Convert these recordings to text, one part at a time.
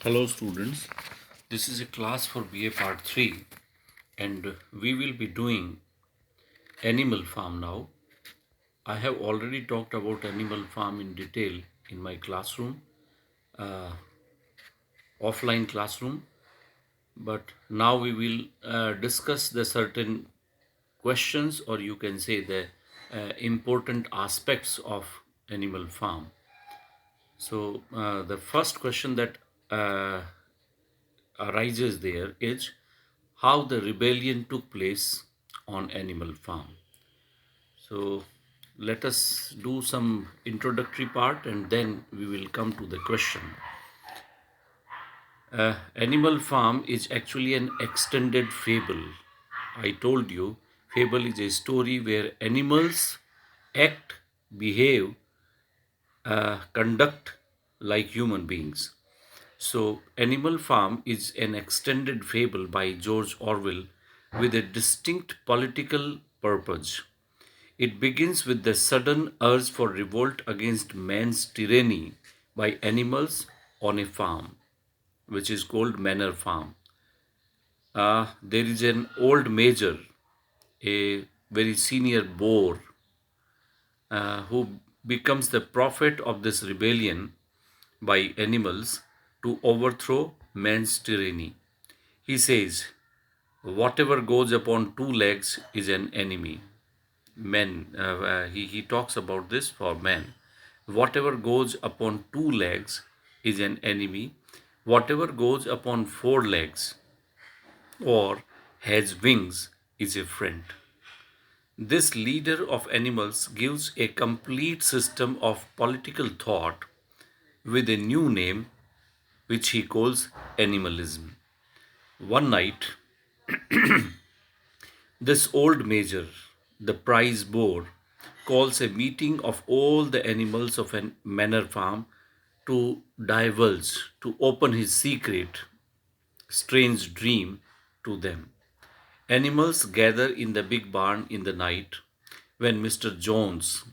Hello students, this is a class for BA Part 3 and we will be doing Animal Farm now. I have already talked about Animal Farm in detail in my classroom, offline classroom, but now we will discuss the certain questions, or you can say the important aspects of Animal Farm. So the first question that uh, arises there is how the rebellion took place on Animal Farm. So let us do some introductory part and then we will come to the question. Animal Farm is actually an extended fable. I told you, fable is a story where animals act, behave, conduct like human beings. So, Animal Farm is an extended fable by George Orwell with a distinct political purpose. It begins with the sudden urge for revolt against man's tyranny by animals on a farm, which is called Manor Farm. There is an old major, a very senior boar, who becomes the prophet of this rebellion by animals to overthrow man's tyranny. He says, whatever goes upon two legs is an enemy. He talks about this for men. Whatever goes upon two legs is an enemy. Whatever goes upon four legs or has wings is a friend. This leader of animals gives a complete system of political thought with a new name which he calls animalism. One night, this old major, the prize boar, calls a meeting of all the animals of a manor farm to divulge, to open his secret, strange dream to them. Animals gather in the big barn in the night when Mr. Jones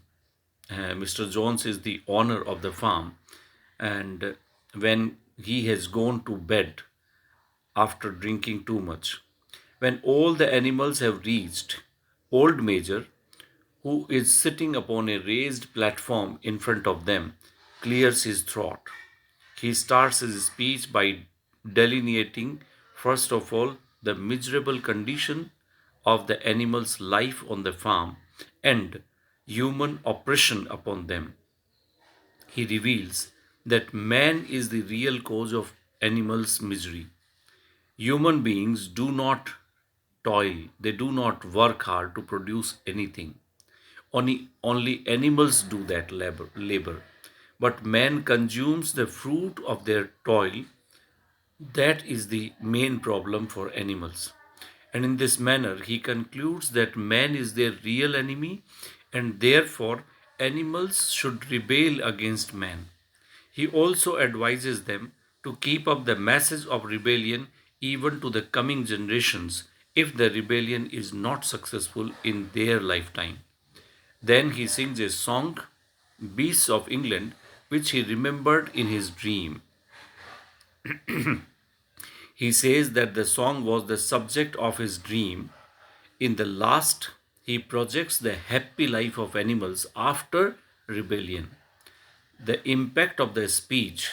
is the owner of the farm, and when he has gone to bed after drinking too much. When all the animals have reached, Old Major, who is sitting upon a raised platform in front of them, clears his throat. He starts his speech by delineating, first of all, the miserable condition of the animals' life on the farm and human oppression upon them. He reveals that man is the real cause of animals' misery. Human beings do not toil, they do not work hard to produce anything. Only animals do that labor. But man consumes the fruit of their toil. That is the main problem for animals. And in this manner, he concludes that man is their real enemy and therefore animals should rebel against man. He also advises them to keep up the message of rebellion even to the coming generations if the rebellion is not successful in their lifetime. Then he sings a song, Beasts of England, which he remembered in his dream. He says that the song was the subject of his dream. In the last, he projects the happy life of animals after rebellion. The impact of the speech,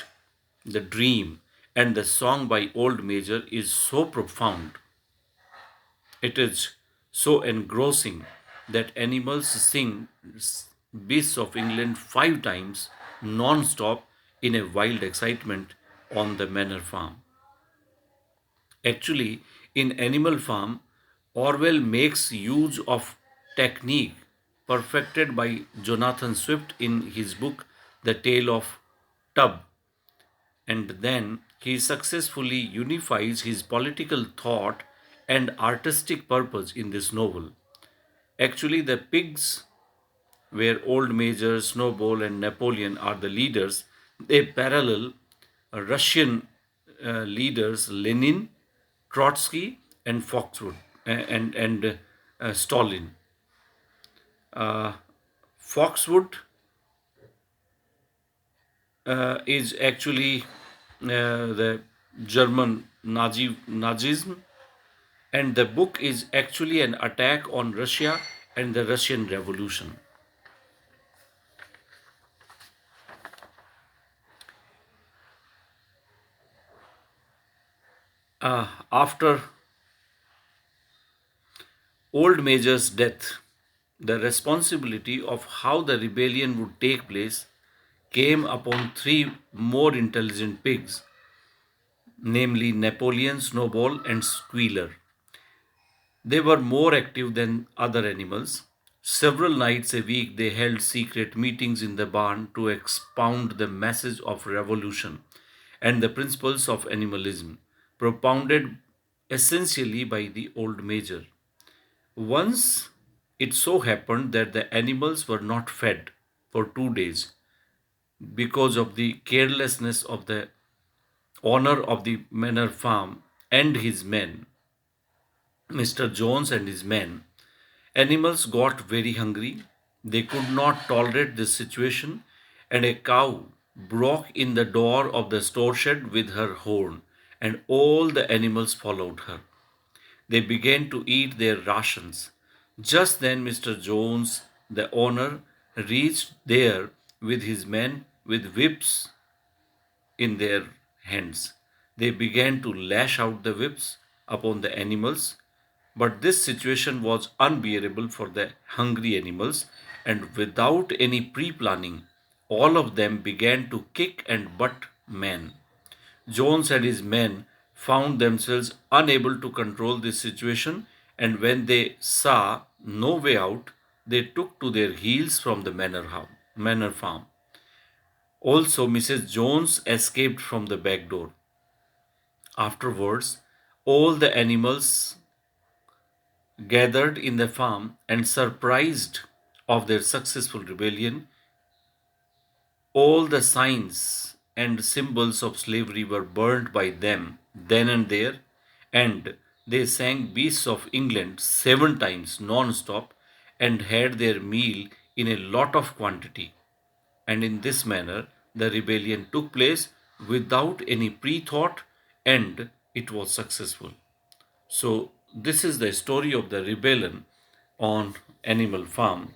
the dream, and the song by Old Major is so profound. It is so engrossing that animals sing Beasts of England 5 times non stop in a wild excitement on the manor farm. Actually, in Animal Farm, Orwell makes use of technique perfected by Jonathan Swift in his book The Tale of Tub, and then he successfully unifies his political thought and artistic purpose in this novel. Actually, the pigs, where Old Major, Snowball, and Napoleon are the leaders, they parallel Russian leaders Lenin, Trotsky, and Foxwood and Stalin. Foxwood is actually the German Nazism, and the book is actually an attack on Russia and the Russian Revolution. After Old Major's death, the responsibility of how the rebellion would take place came upon three more intelligent pigs, namely Napoleon, Snowball, and Squealer. They were more active than other animals. Several nights a week, they held secret meetings in the barn to expound the message of revolution and the principles of animalism, propounded essentially by the old major. Once it so happened that the animals were not fed for 2 days because of the carelessness of the owner of the manor farm and his men, Mr. Jones and his men. Animals got very hungry. They could not tolerate this situation, and a cow broke in the door of the store shed with her horn, and all the animals followed her. They began to eat their rations. Just then, Mr. Jones, the owner, reached there with his men with whips in their hands. They began to lash out the whips upon the animals, but this situation was unbearable for the hungry animals, and without any pre planning, all of them began to kick and butt men. Jones and his men found themselves unable to control this situation, and when they saw no way out, they took to their heels from the manor farm. Also, Mrs. Jones escaped from the back door. Afterwards, all the animals gathered in the farm and surprised of their successful rebellion. All the signs and symbols of slavery were burnt by them then and there, and they sang Beasts of England 7 times non stop and had their meal in a lot of quantity. And in this manner, the rebellion took place without any pre thought, and it was successful. So, this is the story of the rebellion on Animal Farm.